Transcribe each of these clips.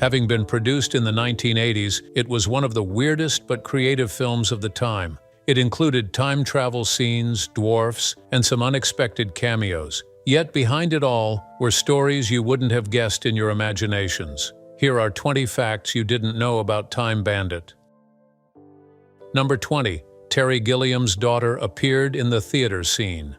Having been produced in the 1980s, it was one of the weirdest but creative films of the time. It included time travel scenes, dwarfs, and some unexpected cameos. Yet behind it all were stories you wouldn't have guessed in your imaginations. Here are 20 facts you didn't know about Time Bandit. Number 20. Terry Gilliam's daughter appeared in the theater scene.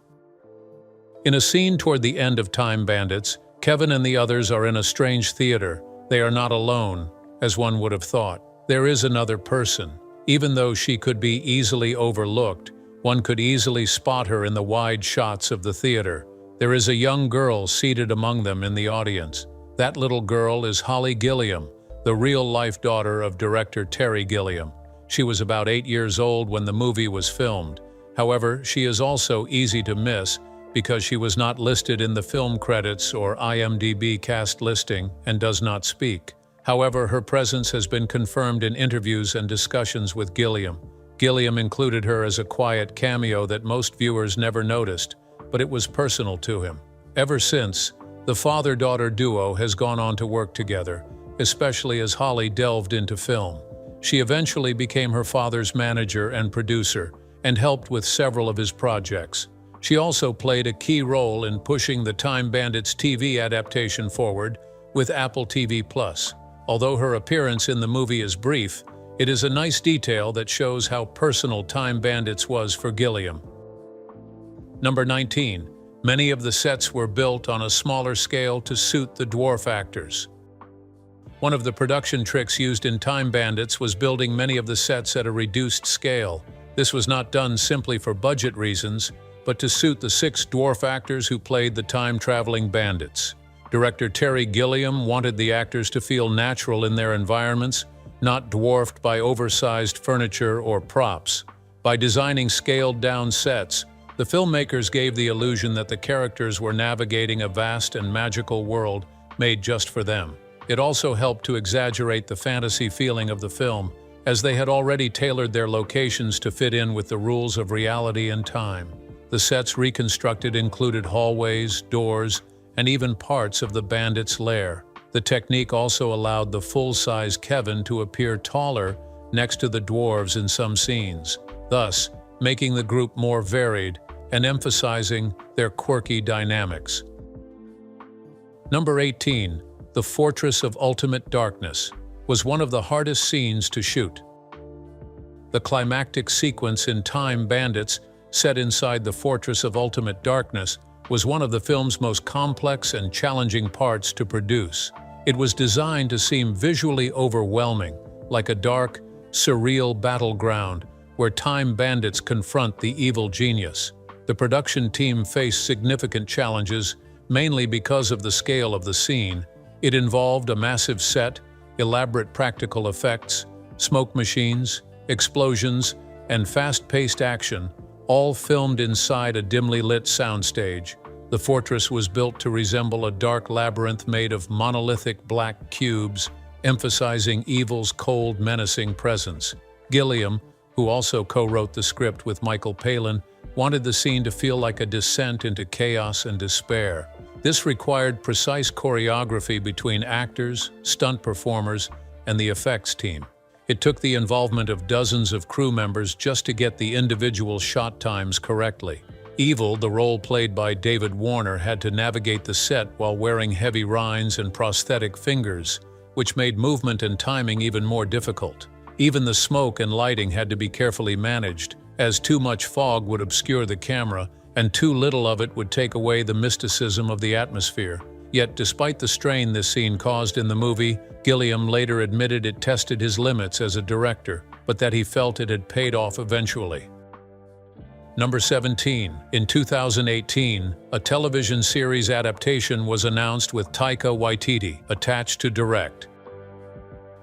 In a scene toward the end of Time Bandits, Kevin and the others are in a strange theater. They are not alone, as one would have thought. There is another person. Even though she could be easily overlooked, one could easily spot her in the wide shots of the theater. There is a young girl seated among them in the audience. That little girl is Holly Gilliam, the real-life daughter of director Terry Gilliam. She was about 8 years old when the movie was filmed. However, she is also easy to miss because she was not listed in the film credits or IMDb cast listing and does not speak. However, her presence has been confirmed in interviews and discussions with Gilliam. Gilliam included her as a quiet cameo that most viewers never noticed, but it was personal to him. Ever since, the father-daughter duo has gone on to work together, especially as Holly delved into film. She eventually became her father's manager and producer, and helped with several of his projects. She also played a key role in pushing the Time Bandits TV adaptation forward with Apple TV+. Although her appearance in the movie is brief, it is a nice detail that shows how personal Time Bandits was for Gilliam. Number 19. Many of the sets were built on a smaller scale to suit the dwarf actors. One of the production tricks used in Time Bandits was building many of the sets at a reduced scale. This was not done simply for budget reasons, but to suit the 6 dwarf actors who played the time-traveling bandits. Director Terry Gilliam wanted the actors to feel natural in their environments, not dwarfed by oversized furniture or props. By designing scaled-down sets, the filmmakers gave the illusion that the characters were navigating a vast and magical world made just for them. It also helped to exaggerate the fantasy feeling of the film, as they had already tailored their locations to fit in with the rules of reality and time. The sets reconstructed included hallways, doors, and even parts of the bandits' lair. The technique also allowed the full-size Kevin to appear taller next to the dwarves in some scenes, thus making the group more varied and emphasizing their quirky dynamics. Number 18. The Fortress of Ultimate Darkness was one of the hardest scenes to shoot. The climactic sequence in Time Bandits, set inside the Fortress of Ultimate Darkness, was one of the film's most complex and challenging parts to produce. It was designed to seem visually overwhelming, like a dark, surreal battleground where Time Bandits confront the evil genius. The production team faced significant challenges, mainly because of the scale of the scene. It involved a massive set, elaborate practical effects, smoke machines, explosions, and fast-paced action, all filmed inside a dimly lit soundstage. The fortress was built to resemble a dark labyrinth made of monolithic black cubes, emphasizing evil's cold, menacing presence. Gilliam, who also co-wrote the script with Michael Palin, wanted the scene to feel like a descent into chaos and despair. This required precise choreography between actors, stunt performers, and the effects team. It took the involvement of dozens of crew members just to get the individual shot times correctly. Evil, the role played by David Warner, had to navigate the set while wearing heavy rinds and prosthetic fingers, which made movement and timing even more difficult. Even the smoke and lighting had to be carefully managed, as too much fog would obscure the camera, and too little of it would take away the mysticism of the atmosphere. Yet, despite the strain this scene caused in the movie, Gilliam later admitted it tested his limits as a director, but that he felt it had paid off eventually. Number 17. In 2018, a television series adaptation was announced with Taika Waititi attached to direct.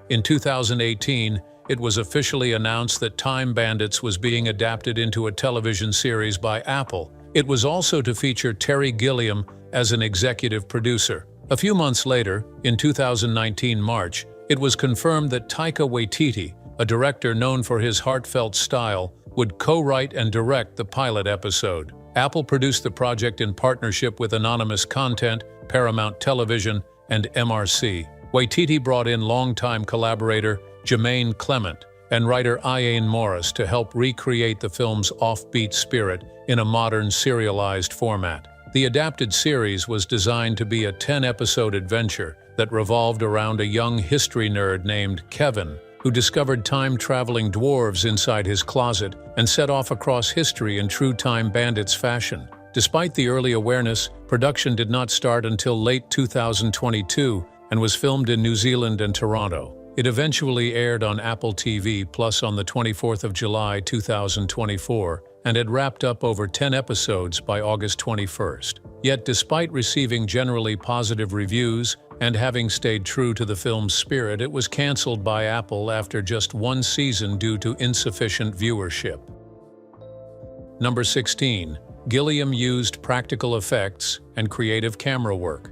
In 2018, it was officially announced that Time Bandits was being adapted into a television series by Apple. It was also to feature Terry Gilliam as an executive producer. A few months later, in 2019 March, it was confirmed that Taika Waititi, a director known for his heartfelt style, would co-write and direct the pilot episode. Apple produced the project in partnership with Anonymous Content, Paramount Television, and MRC. Waititi brought in longtime collaborator Jermaine Clement and writer Ian Morris to help recreate the film's offbeat spirit in a modern serialized format. The adapted series was designed to be a 10-episode adventure that revolved around a young history nerd named Kevin, who discovered time-traveling dwarves inside his closet and set off across history in true Time Bandits fashion. Despite the early awareness, production did not start until late 2022 and was filmed in New Zealand and Toronto. It eventually aired on Apple TV Plus on the 24th of July 2024 and had wrapped up over 10 episodes by August 21st. Yet despite receiving generally positive reviews and having stayed true to the film's spirit, it was cancelled by Apple after just one season due to insufficient viewership. Number 16. Gilliam used practical effects and creative camera work.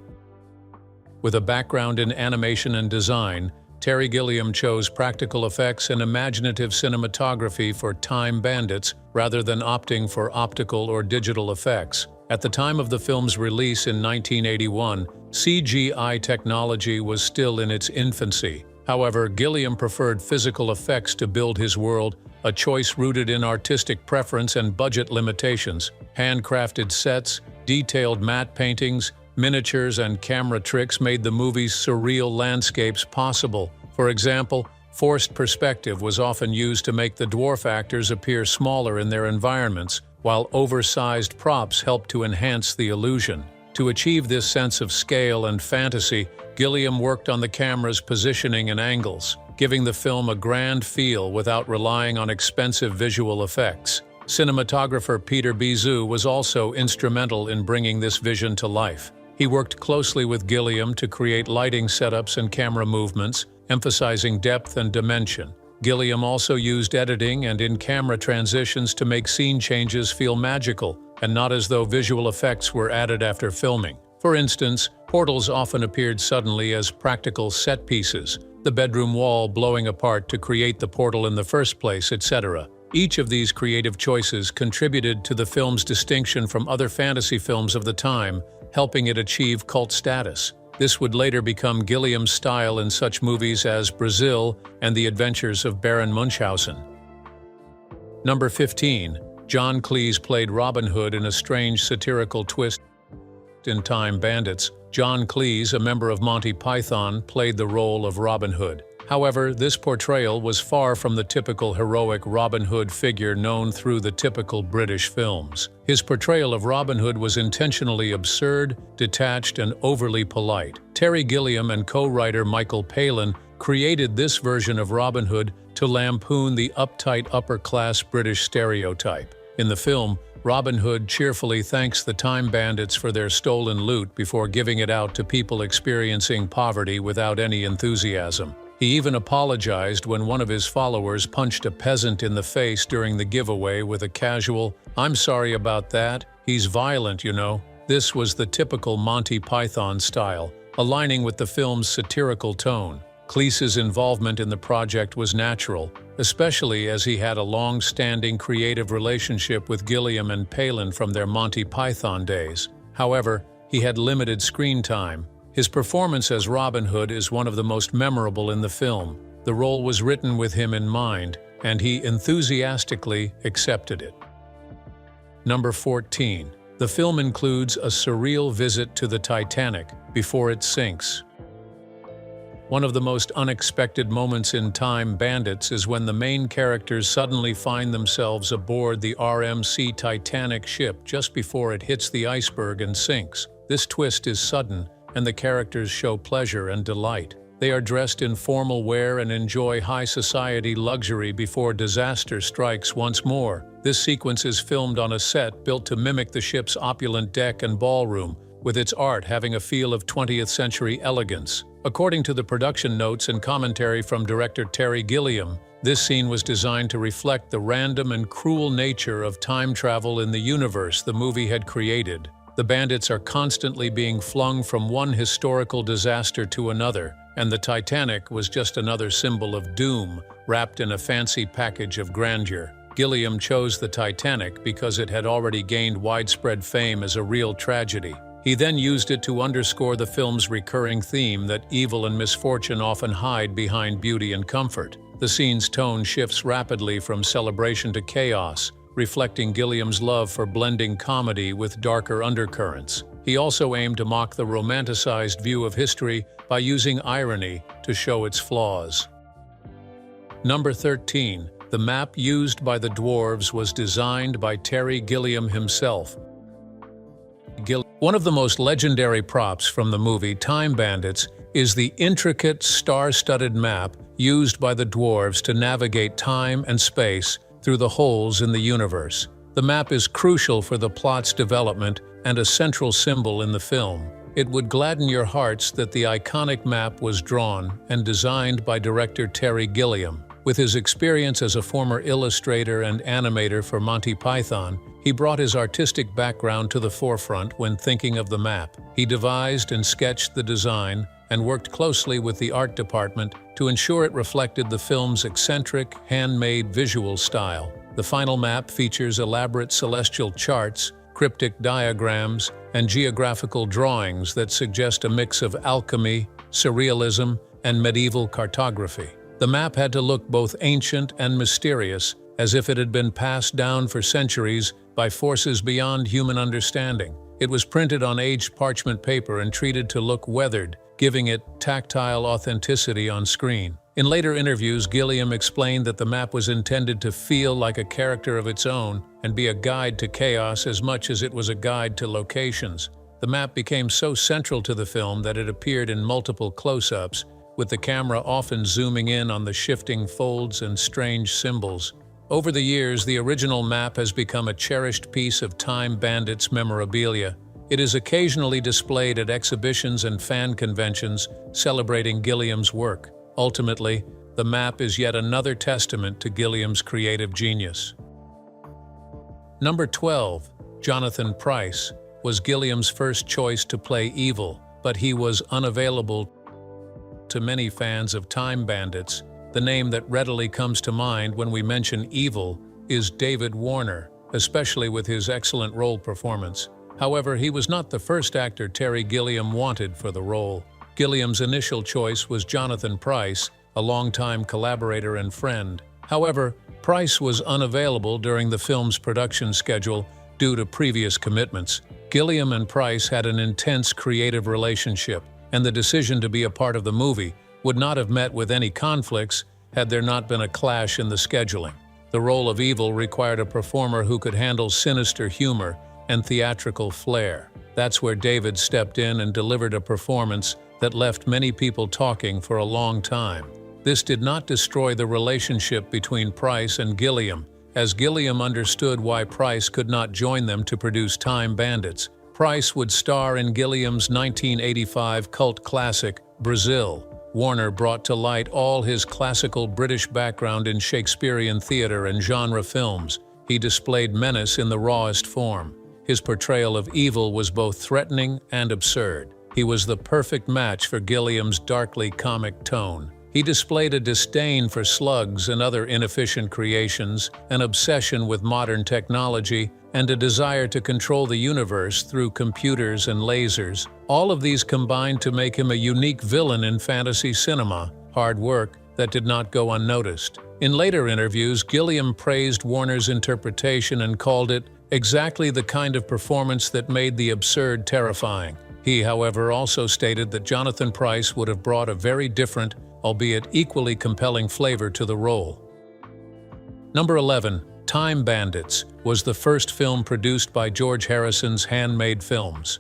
With a background in animation and design, Terry Gilliam chose practical effects and imaginative cinematography for Time Bandits rather than opting for optical or digital effects. At the time of the film's release in 1981, CGI technology was still in its infancy. However, Gilliam preferred physical effects to build his world, a choice rooted in artistic preference and budget limitations. Handcrafted sets, detailed matte paintings, miniatures and camera tricks made the movie's surreal landscapes possible. For example, forced perspective was often used to make the dwarf actors appear smaller in their environments, while oversized props helped to enhance the illusion. To achieve this sense of scale and fantasy, Gilliam worked on the camera's positioning and angles, giving the film a grand feel without relying on expensive visual effects. Cinematographer Peter Bizou was also instrumental in bringing this vision to life. He worked closely with Gilliam to create lighting setups and camera movements, emphasizing depth and dimension. Gilliam also used editing and in-camera transitions to make scene changes feel magical, and not as though visual effects were added after filming. For instance, portals often appeared suddenly as practical set pieces, the bedroom wall blowing apart to create the portal in the first place, etc. Each of these creative choices contributed to the film's distinction from other fantasy films of the time, helping it achieve cult status. This would later become Gilliam's style in such movies as Brazil and The Adventures of Baron Munchausen. Number 15. John Cleese played Robin Hood in a strange satirical twist in Time Bandits. John Cleese, a member of Monty Python, played the role of Robin Hood. However, this portrayal was far from the typical heroic Robin Hood figure known through the typical British films. His portrayal of Robin Hood was intentionally absurd, detached, and overly polite. Terry Gilliam and co-writer Michael Palin created this version of Robin Hood to lampoon the uptight upper-class British stereotype. In the film, Robin Hood cheerfully thanks the Time Bandits for their stolen loot before giving it out to people experiencing poverty without any enthusiasm. He even apologized when one of his followers punched a peasant in the face during the giveaway with a casual, "I'm sorry about that, he's violent, you know." This was the typical Monty Python style, aligning with the film's satirical tone. Cleese's involvement in the project was natural, especially as he had a long-standing creative relationship with Gilliam and Palin from their Monty Python days. However, he had limited screen time. His performance as Robin Hood is one of the most memorable in the film. The role was written with him in mind, and he enthusiastically accepted it. Number 14. The film includes a surreal visit to the Titanic before it sinks. One of the most unexpected moments in Time Bandits is when the main characters suddenly find themselves aboard the RMC Titanic ship just before it hits the iceberg and sinks. This twist is sudden, and the characters show pleasure and delight. They are dressed in formal wear and enjoy high society luxury before disaster strikes once more. This sequence is filmed on a set built to mimic the ship's opulent deck and ballroom, with its art having a feel of 20th century elegance. According to the production notes and commentary from director Terry Gilliam, this scene was designed to reflect the random and cruel nature of time travel in the universe the movie had created. The bandits are constantly being flung from one historical disaster to another, and the Titanic was just another symbol of doom, wrapped in a fancy package of grandeur. Gilliam chose the Titanic because it had already gained widespread fame as a real tragedy. He then used it to underscore the film's recurring theme that evil and misfortune often hide behind beauty and comfort. The scene's tone shifts rapidly from celebration to chaos, reflecting Gilliam's love for blending comedy with darker undercurrents. He also aimed to mock the romanticized view of history by using irony to show its flaws. Number 13. The map used by the dwarves was designed by Terry Gilliam himself. One of the most legendary props from the movie Time Bandits is the intricate, star-studded map used by the dwarves to navigate time and space through the holes in the universe. The map is crucial for the plot's development and a central symbol in the film. It would gladden your hearts that the iconic map was drawn and designed by director Terry Gilliam. With his experience as a former illustrator and animator for Monty Python, he brought his artistic background to the forefront when thinking of the map. He devised and sketched the design and worked closely with the art department to ensure it reflected the film's eccentric, handmade visual style. The final map features elaborate celestial charts, cryptic diagrams, and geographical drawings that suggest a mix of alchemy, surrealism, and medieval cartography. The map had to look both ancient and mysterious, as if it had been passed down for centuries by forces beyond human understanding. It was printed on aged parchment paper and treated to look weathered, giving it tactile authenticity on screen. In later interviews, Gilliam explained that the map was intended to feel like a character of its own and be a guide to chaos as much as it was a guide to locations. The map became so central to the film that it appeared in multiple close-ups, with the camera often zooming in on the shifting folds and strange symbols. Over the years, the original map has become a cherished piece of Time Bandits memorabilia. It is occasionally displayed at exhibitions and fan conventions celebrating Gilliam's work. Ultimately, the map is yet another testament to Gilliam's creative genius. Number 12. Jonathan Pryce was Gilliam's first choice to play evil, but he was unavailable to many fans of Time Bandits. The name that readily comes to mind when we mention evil is David Warner, especially with his excellent role performance. However, he was not the first actor Terry Gilliam wanted for the role. Gilliam's initial choice was Jonathan Pryce, a longtime collaborator and friend. However, Pryce was unavailable during the film's production schedule due to previous commitments. Gilliam and Pryce had an intense creative relationship, and the decision to be a part of the movie would not have met with any conflicts had there not been a clash in the scheduling. The role of evil required a performer who could handle sinister humor and theatrical flair. That's where David stepped in and delivered a performance that left many people talking for a long time. This did not destroy the relationship between Pryce and Gilliam, as Gilliam understood why Pryce could not join them to produce Time Bandits. Pryce would star in Gilliam's 1985 cult classic, Brazil. Warner brought to light all his classical British background in Shakespearean theater and genre films. He displayed menace in the rawest form. His portrayal of evil was both threatening and absurd. He was the perfect match for Gilliam's darkly comic tone. He displayed a disdain for slugs and other inefficient creations, an obsession with modern technology, and a desire to control the universe through computers and lasers. All of these combined to make him a unique villain in fantasy cinema, hard work that did not go unnoticed. In later interviews, Gilliam praised Warner's interpretation and called it exactly the kind of performance that made the absurd terrifying. He, however, also stated that Jonathan Pryce would have brought a very different, albeit equally compelling flavor to the role. Number 11. Time Bandits was the first film produced by George Harrison's Handmade Films.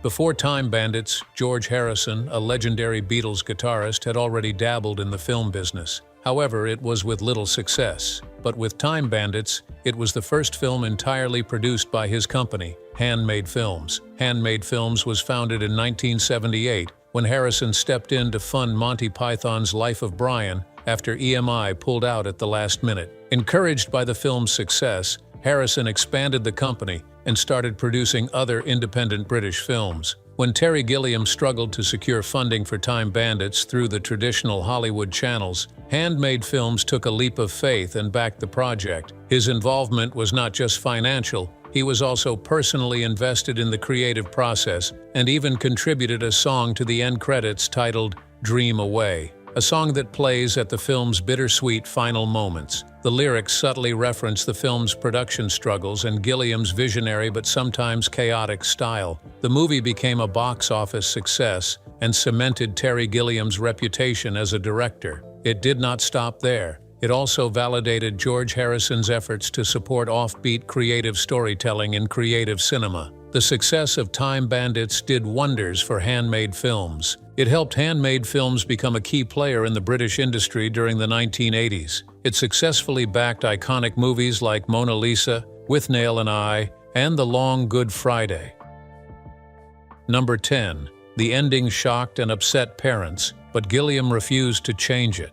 Before Time Bandits, George Harrison, a legendary Beatles guitarist, had already dabbled in the film business. However, it was with little success. But with Time Bandits, it was the first film entirely produced by his company, Handmade Films. Handmade Films was founded in 1978 when Harrison stepped in to fund Monty Python's Life of Brian after EMI pulled out at the last minute. Encouraged by the film's success, Harrison expanded the company and started producing other independent British films. When Terry Gilliam struggled to secure funding for Time Bandits through the traditional Hollywood channels, Handmade Films took a leap of faith and backed the project. His involvement was not just financial, he was also personally invested in the creative process and even contributed a song to the end credits titled "Dream Away," a song that plays at the film's bittersweet final moments. The lyrics subtly reference the film's production struggles and Gilliam's visionary but sometimes chaotic style. The movie became a box office success and cemented Terry Gilliam's reputation as a director. It did not stop there. It also validated George Harrison's efforts to support offbeat creative storytelling in creative cinema. The success of Time Bandits did wonders for handmade films. It helped handmade films become a key player in the British industry during the 1980s. It successfully backed iconic movies like Mona Lisa, Withnail and I, and The Long Good Friday. Number 10. The ending shocked and upset parents, but Gilliam refused to change it.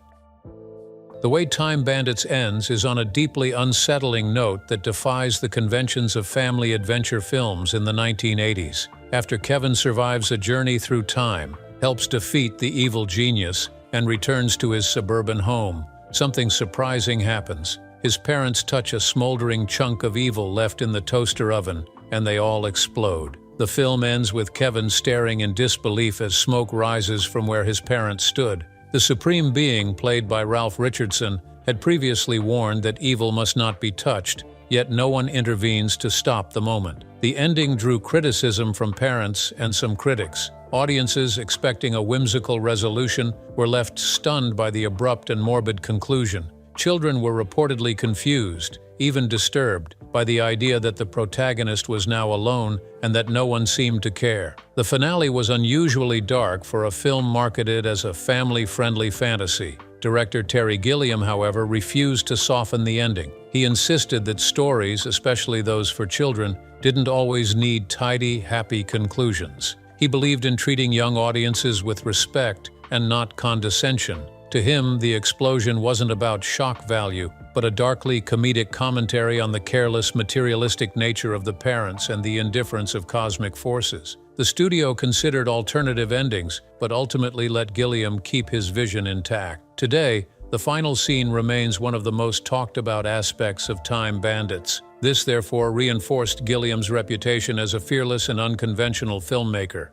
The way Time Bandits ends is on a deeply unsettling note that defies the conventions of family adventure films in the 1980s. After Kevin survives a journey through time, helps defeat the evil genius, and returns to his suburban home, something surprising happens. His parents touch a smoldering chunk of evil left in the toaster oven, and they all explode. The film ends with Kevin staring in disbelief as smoke rises from where his parents stood. The Supreme Being, played by Ralph Richardson, had previously warned that evil must not be touched, yet no one intervenes to stop the moment. The ending drew criticism from parents and some critics. Audiences, expecting a whimsical resolution, were left stunned by the abrupt and morbid conclusion. Children were reportedly confused, even disturbed, by the idea that the protagonist was now alone and that no one seemed to care. The finale was unusually dark for a film marketed as a family-friendly fantasy. Director Terry Gilliam, however, refused to soften the ending. He insisted that stories, especially those for children, didn't always need tidy, happy conclusions. He believed in treating young audiences with respect and not condescension. To him, the explosion wasn't about shock value, but a darkly comedic commentary on the careless, materialistic nature of the parents and the indifference of cosmic forces. The studio considered alternative endings, but ultimately let Gilliam keep his vision intact. Today, the final scene remains one of the most talked about aspects of Time Bandits. This, therefore, reinforced Gilliam's reputation as a fearless and unconventional filmmaker.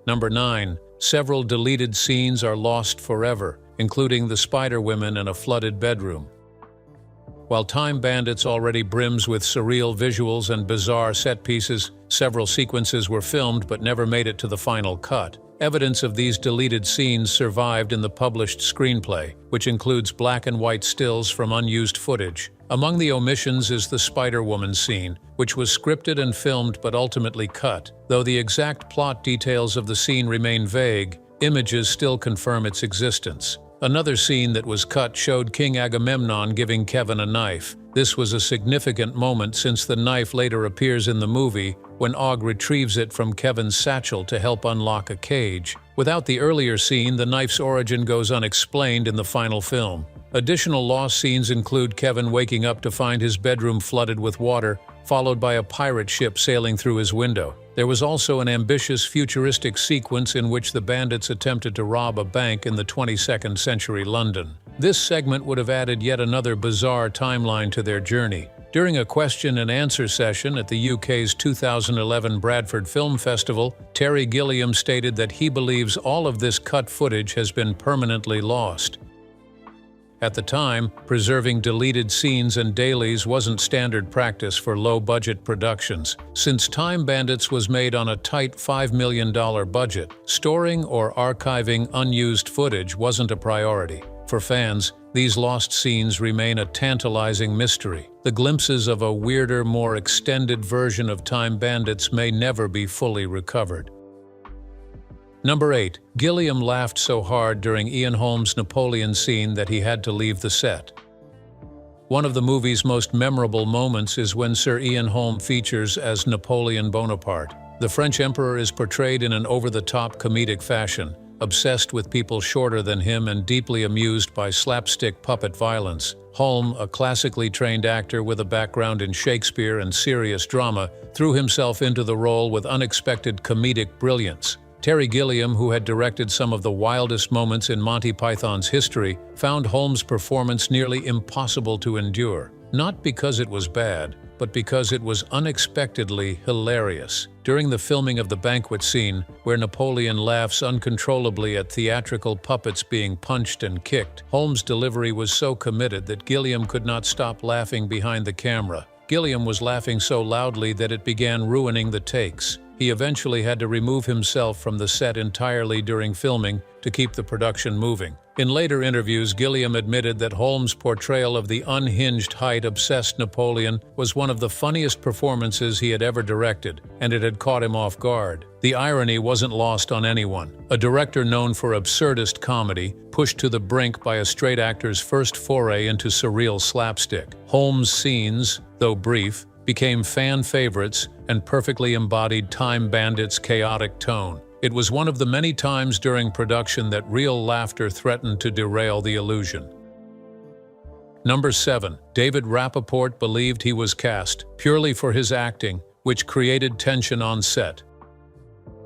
Number 9. Several deleted scenes are lost forever, including the Spider-Women and a flooded bedroom. While Time Bandits already brims with surreal visuals and bizarre set pieces, several sequences were filmed but never made it to the final cut. Evidence of these deleted scenes survived in the published screenplay, which includes black and white stills from unused footage. Among the omissions is the Spider-Woman scene, which was scripted and filmed but ultimately cut. Though the exact plot details of the scene remain vague, images still confirm its existence. Another scene that was cut showed King Agamemnon giving Kevin a knife. This was a significant moment since the knife later appears in the movie when Og retrieves it from Kevin's satchel to help unlock a cage. Without the earlier scene, the knife's origin goes unexplained in the final film. Additional lost scenes include Kevin waking up to find his bedroom flooded with water, followed by a pirate ship sailing through his window. There was also an ambitious futuristic sequence in which the bandits attempted to rob a bank in the 22nd century London. This segment would have added yet another bizarre timeline to their journey. During a question-and-answer session at the UK's 2011 Bradford Film Festival, Terry Gilliam stated that he believes all of this cut footage has been permanently lost. At the time, preserving deleted scenes and dailies wasn't standard practice for low-budget productions. Since Time Bandits was made on a tight $5 million budget, storing or archiving unused footage wasn't a priority. For fans, these lost scenes remain a tantalizing mystery. The glimpses of a weirder, more extended version of Time Bandits may never be fully recovered. Number 8. Gilliam laughed so hard during Ian Holm's Napoleon scene that he had to leave the set. One of the movie's most memorable moments is when Sir Ian Holm features as Napoleon Bonaparte. The French emperor is portrayed in an over-the-top comedic fashion, obsessed with people shorter than him and deeply amused by slapstick puppet violence. Holm, a classically trained actor with a background in Shakespeare and serious drama, threw himself into the role with unexpected comedic brilliance. Terry Gilliam, who had directed some of the wildest moments in Monty Python's history, found Holmes' performance nearly impossible to endure. Not because it was bad, but because it was unexpectedly hilarious. During the filming of the banquet scene, where Napoleon laughs uncontrollably at theatrical puppets being punched and kicked, Holmes' delivery was so committed that Gilliam could not stop laughing behind the camera. Gilliam was laughing so loudly that it began ruining the takes. He eventually had to remove himself from the set entirely during filming to keep the production moving. In later interviews, Gilliam admitted that Holmes' portrayal of the unhinged, height-obsessed Napoleon was one of the funniest performances he had ever directed, and it had caught him off guard. The irony wasn't lost on anyone. A director known for absurdist comedy, pushed to the brink by a straight actor's first foray into surreal slapstick. Holmes' scenes, though brief, became fan favorites and perfectly embodied Time Bandits' chaotic tone. It was one of the many times during production that real laughter threatened to derail the illusion. Number 7. David Rappaport believed he was cast purely for his acting, which created tension on set.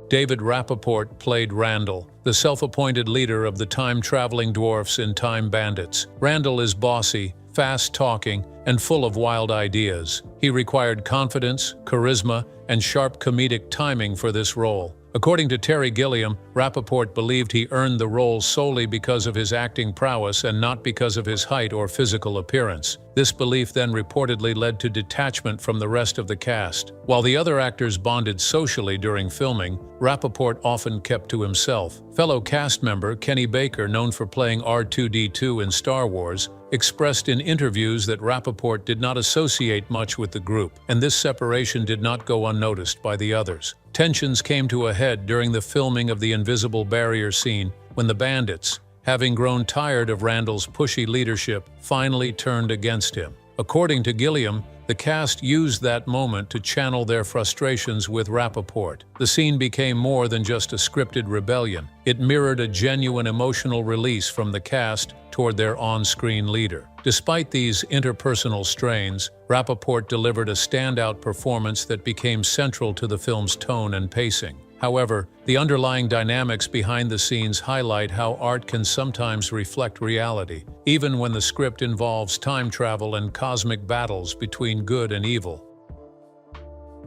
David Rappaport played Randall, the self-appointed leader of the time-traveling dwarfs in Time Bandits. Randall is bossy, fast-talking, and full of wild ideas. He required confidence, charisma, and sharp comedic timing for this role. According to Terry Gilliam, Rappaport believed he earned the role solely because of his acting prowess and not because of his height or physical appearance. This belief then reportedly led to detachment from the rest of the cast. While the other actors bonded socially during filming, Rappaport often kept to himself. Fellow cast member Kenny Baker, known for playing R2-D2 in Star Wars, expressed in interviews that Rappaport did not associate much with the group, and this separation did not go unnoticed by the others. Tensions came to a head during the filming of the invisible barrier scene when the bandits, having grown tired of Randall's pushy leadership, finally turned against him. According to Gilliam, the cast used that moment to channel their frustrations with Rappaport. The scene became more than just a scripted rebellion. It mirrored a genuine emotional release from the cast toward their on-screen leader. Despite these interpersonal strains, Rappaport delivered a standout performance that became central to the film's tone and pacing. However, the underlying dynamics behind the scenes highlight how art can sometimes reflect reality, even when the script involves time travel and cosmic battles between good and evil.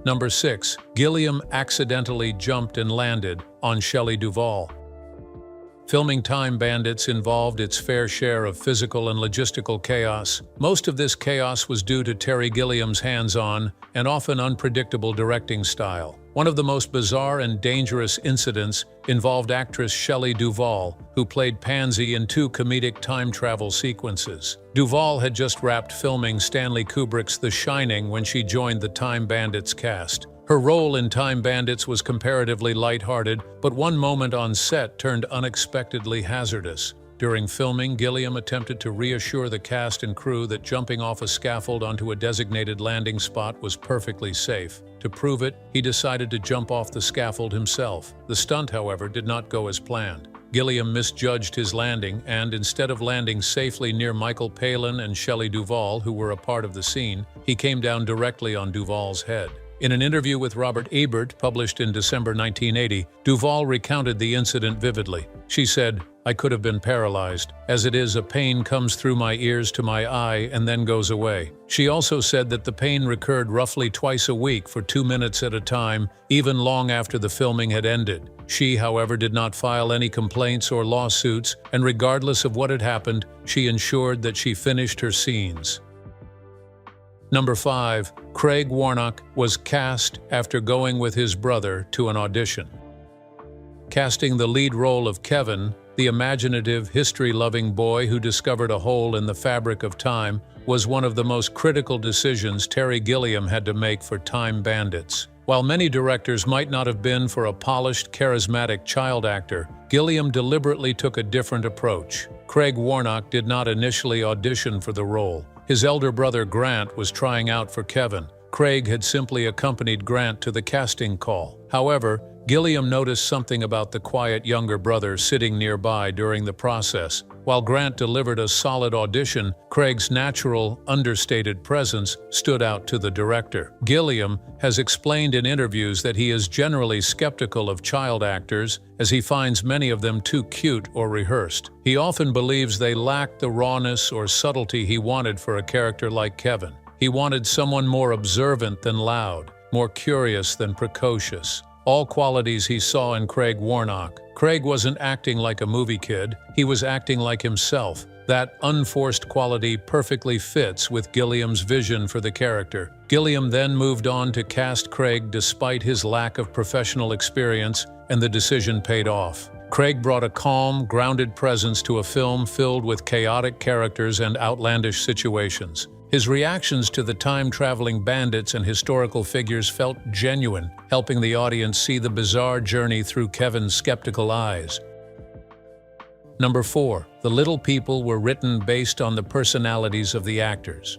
Number 6. Gilliam accidentally jumped and landed on Shelley Duvall. Filming Time Bandits involved its fair share of physical and logistical chaos. Most of this chaos was due to Terry Gilliam's hands-on and often unpredictable directing style. One of the most bizarre and dangerous incidents involved actress Shelley Duvall, who played Pansy in 2 comedic time travel sequences. Duvall had just wrapped filming Stanley Kubrick's The Shining when she joined the Time Bandits cast. Her role in Time Bandits was comparatively lighthearted, but one moment on set turned unexpectedly hazardous. During filming, Gilliam attempted to reassure the cast and crew that jumping off a scaffold onto a designated landing spot was perfectly safe. To prove it, he decided to jump off the scaffold himself. The stunt, however, did not go as planned. Gilliam misjudged his landing and, instead of landing safely near Michael Palin and Shelley Duvall, who were a part of the scene, he came down directly on Duvall's head. In an interview with Robert Ebert, published in December 1980, Duvall recounted the incident vividly. She said, "I could have been paralyzed. As it is, a pain comes through my ears to my eye and then goes away." She also said that the pain recurred roughly twice a week for 2 minutes at a time, even long after the filming had ended. She, however, did not file any complaints or lawsuits, and regardless of what had happened, she ensured that she finished her scenes. Number 5. Craig Warnock was cast after going with his brother to an audition. Casting the lead role of Kevin, the imaginative, history-loving boy who discovered a hole in the fabric of time, was one of the most critical decisions Terry Gilliam had to make for Time Bandits. While many directors might not have been for a polished, charismatic child actor, Gilliam deliberately took a different approach. Craig Warnock did not initially audition for the role. His elder brother Grant was trying out for Kevin. Craig had simply accompanied Grant to the casting call. However, Gilliam noticed something about the quiet younger brother sitting nearby during the process. While Grant delivered a solid audition, Craig's natural, understated presence stood out to the director. Gilliam has explained in interviews that he is generally skeptical of child actors, as he finds many of them too cute or rehearsed. He often believes they lack the rawness or subtlety he wanted for a character like Kevin. He wanted someone more observant than loud, more curious than precocious. All qualities he saw in Craig Warnock. Craig wasn't acting like a movie kid, he was acting like himself. That unforced quality perfectly fits with Gilliam's vision for the character. Gilliam then moved on to cast Craig despite his lack of professional experience, and the decision paid off. Craig brought a calm, grounded presence to a film filled with chaotic characters and outlandish situations. His reactions to the time-traveling bandits and historical figures felt genuine, helping the audience see the bizarre journey through Kevin's skeptical eyes. Number 4. The Little People were written based on the personalities of the actors.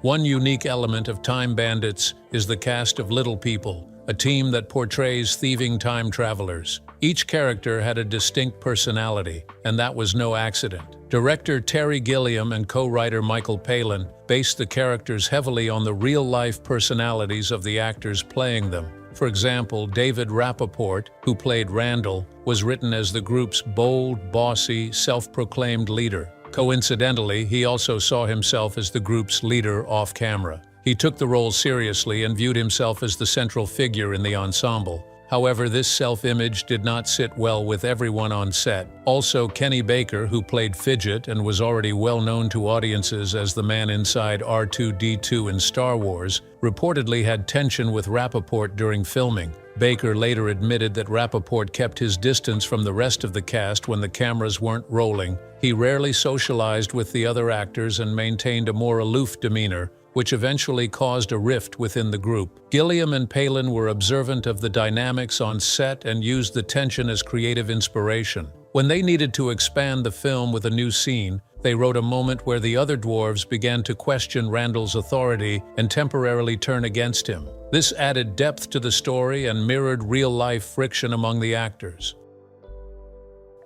One unique element of Time Bandits is the cast of Little People, a team that portrays thieving time travelers. Each character had a distinct personality, and that was no accident. Director Terry Gilliam and co-writer Michael Palin based the characters heavily on the real-life personalities of the actors playing them. For example, David Rappaport, who played Randall, was written as the group's bold, bossy, self-proclaimed leader. Coincidentally, he also saw himself as the group's leader off-camera. He took the role seriously and viewed himself as the central figure in the ensemble. However, this self-image did not sit well with everyone on set. Also, Kenny Baker, who played Fidget and was already well known to audiences as the man inside R2-D2 in Star Wars, reportedly had tension with Rappaport during filming. Baker later admitted that Rappaport kept his distance from the rest of the cast when the cameras weren't rolling. He rarely socialized with the other actors and maintained a more aloof demeanor, which eventually caused a rift within the group. Gilliam and Palin were observant of the dynamics on set and used the tension as creative inspiration. When they needed to expand the film with a new scene, they wrote a moment where the other dwarves began to question Randall's authority and temporarily turn against him. This added depth to the story and mirrored real-life friction among the actors.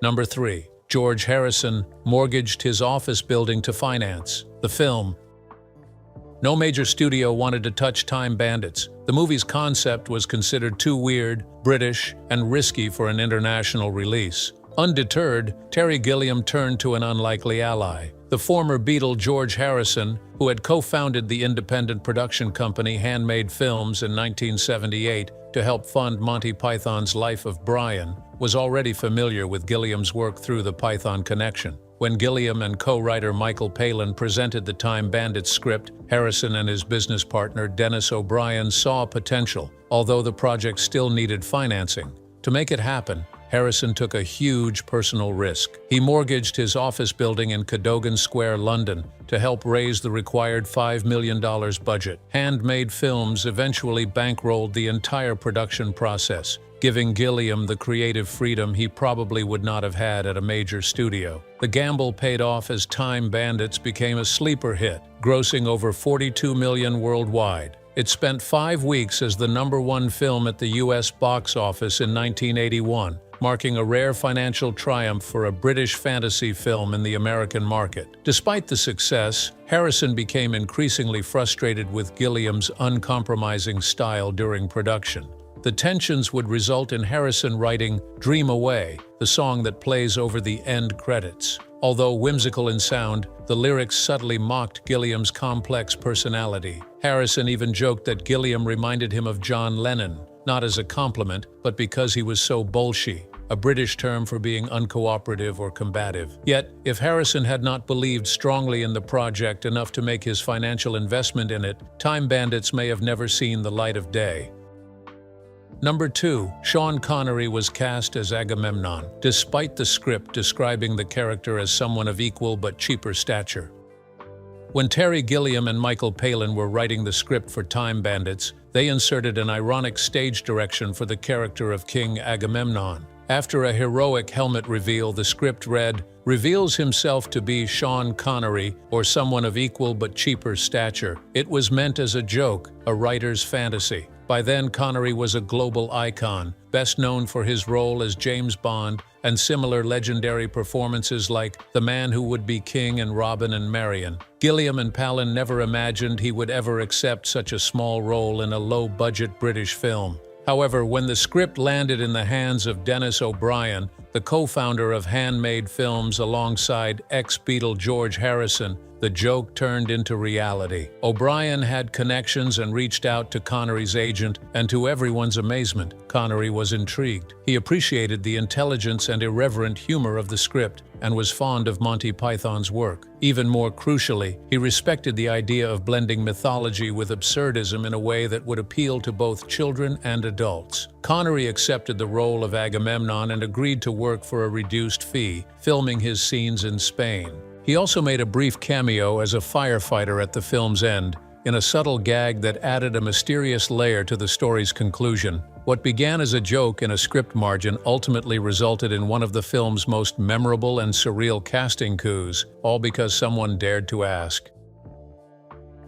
Number 3. George Harrison mortgaged his office building to finance the film. No major studio wanted to touch Time Bandits. The movie's concept was considered too weird, British, and risky for an international release. Undeterred, Terry Gilliam turned to an unlikely ally. The former Beatle George Harrison, who had co-founded the independent production company Handmade Films in 1978 to help fund Monty Python's Life of Brian, was already familiar with Gilliam's work through the Python connection. When Gilliam and co-writer Michael Palin presented the Time Bandits script, Harrison and his business partner Dennis O'Brien saw potential, although the project still needed financing. To make it happen, Harrison took a huge personal risk. He mortgaged his office building in Cadogan Square, London, to help raise the required $5 million budget. Handmade Films eventually bankrolled the entire production process, giving Gilliam the creative freedom he probably would not have had at a major studio. The gamble paid off as Time Bandits became a sleeper hit, grossing over $42 million worldwide. It spent 5 weeks as the #1 film at the US box office in 1981, marking a rare financial triumph for a British fantasy film in the American market. Despite the success, Harrison became increasingly frustrated with Gilliam's uncompromising style during production. The tensions would result in Harrison writing "Dream Away," the song that plays over the end credits. Although whimsical in sound, the lyrics subtly mocked Gilliam's complex personality. Harrison even joked that Gilliam reminded him of John Lennon, not as a compliment, but because he was so bolshy, a British term for being uncooperative or combative. Yet, if Harrison had not believed strongly in the project enough to make his financial investment in it, Time Bandits may have never seen the light of day. Number 2. Sean Connery was cast as Agamemnon, despite the script describing the character as someone of equal but cheaper stature. When Terry Gilliam and Michael Palin were writing the script for Time Bandits, they inserted an ironic stage direction for the character of King Agamemnon. After a heroic helmet reveal, the script read, "Reveals himself to be Sean Connery or someone of equal but cheaper stature." It was meant as a joke, a writer's fantasy. By then, Connery was a global icon, best known for his role as James Bond and similar legendary performances like The Man Who Would Be King and Robin and Marion. Gilliam and Palin never imagined he would ever accept such a small role in a low-budget British film. However, when the script landed in the hands of Dennis O'Brien, the co-founder of Handmade Films alongside ex-Beatle George Harrison, the joke turned into reality. O'Brien had connections and reached out to Connery's agent, and to everyone's amazement, Connery was intrigued. He appreciated the intelligence and irreverent humor of the script and was fond of Monty Python's work. Even more crucially, he respected the idea of blending mythology with absurdism in a way that would appeal to both children and adults. Connery accepted the role of Agamemnon and agreed to work for a reduced fee, filming his scenes in Spain. He also made a brief cameo as a firefighter at the film's end, in a subtle gag that added a mysterious layer to the story's conclusion. What began as a joke in a script margin ultimately resulted in one of the film's most memorable and surreal casting coups, all because someone dared to ask.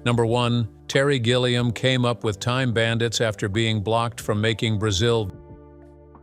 Number 1. Terry Gilliam came up with Time Bandits after being blocked from making Brazil.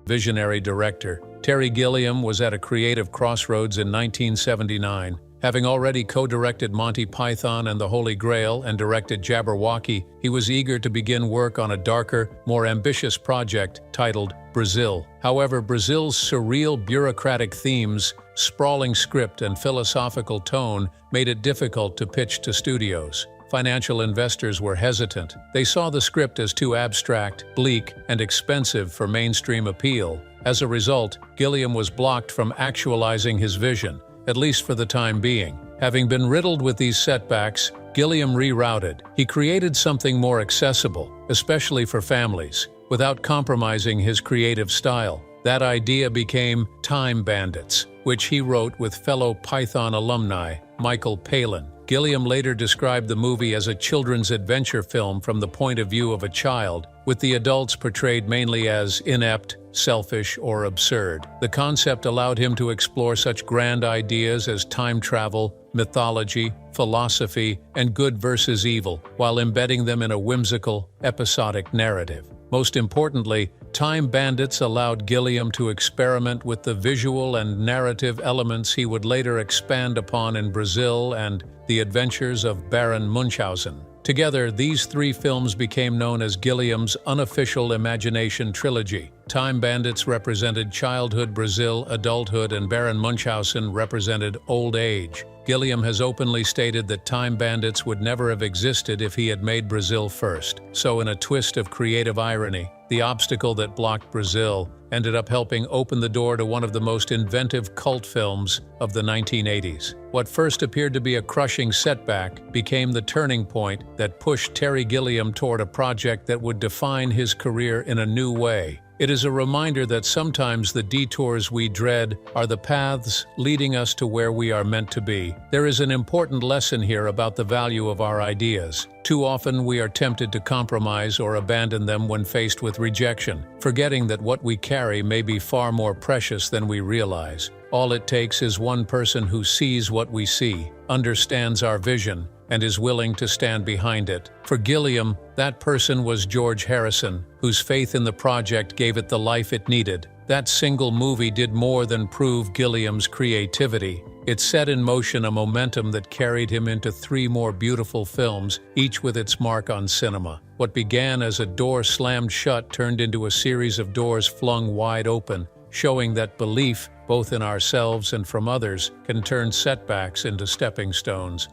Visionary director Terry Gilliam was at a creative crossroads in 1979. Having already co-directed Monty Python and the Holy Grail and directed Jabberwocky, he was eager to begin work on a darker, more ambitious project titled Brazil. However, Brazil's surreal bureaucratic themes, sprawling script, and philosophical tone made it difficult to pitch to studios. Financial investors were hesitant. They saw the script as too abstract, bleak, and expensive for mainstream appeal. As a result, Gilliam was blocked from actualizing his vision, at least for the time being. Having been riddled with these setbacks, Gilliam rerouted. He created something more accessible, especially for families, without compromising his creative style. That idea became Time Bandits, which he wrote with fellow Python alumni Michael Palin. Gilliam later described the movie as a children's adventure film from the point of view of a child, with the adults portrayed mainly as inept, selfish, or absurd. The concept allowed him to explore such grand ideas as time travel, mythology, philosophy, and good versus evil, while embedding them in a whimsical, episodic narrative. Most importantly, Time Bandits allowed Gilliam to experiment with the visual and narrative elements he would later expand upon in Brazil and The Adventures of Baron Munchausen. Together, these three films became known as Gilliam's unofficial imagination trilogy. Time Bandits represented childhood Brazil, adulthood, and Baron Munchausen represented old age. Gilliam has openly stated that Time Bandits would never have existed if he had made Brazil first. So in a twist of creative irony, the obstacle that blocked Brazil ended up helping open the door to one of the most inventive cult films of the 1980s. What first appeared to be a crushing setback became the turning point that pushed Terry Gilliam toward a project that would define his career in a new way. It is a reminder that sometimes the detours we dread are the paths leading us to where we are meant to be. There is an important lesson here about the value of our ideas. Too often we are tempted to compromise or abandon them when faced with rejection, forgetting that what we carry may be far more precious than we realize. All it takes is one person who sees what we see, understands our vision, and is willing to stand behind it. For Gilliam, that person was George Harrison, whose faith in the project gave it the life it needed. That single movie did more than prove Gilliam's creativity. It set in motion a momentum that carried him into three more beautiful films, each with its mark on cinema. What began as a door slammed shut turned into a series of doors flung wide open, showing that belief, both in ourselves and from others, can turn setbacks into stepping stones.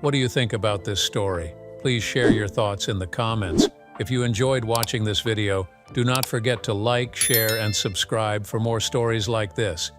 What do you think about this story? Please share your thoughts in the comments. If you enjoyed watching this video, do not forget to like, share, and subscribe for more stories like this.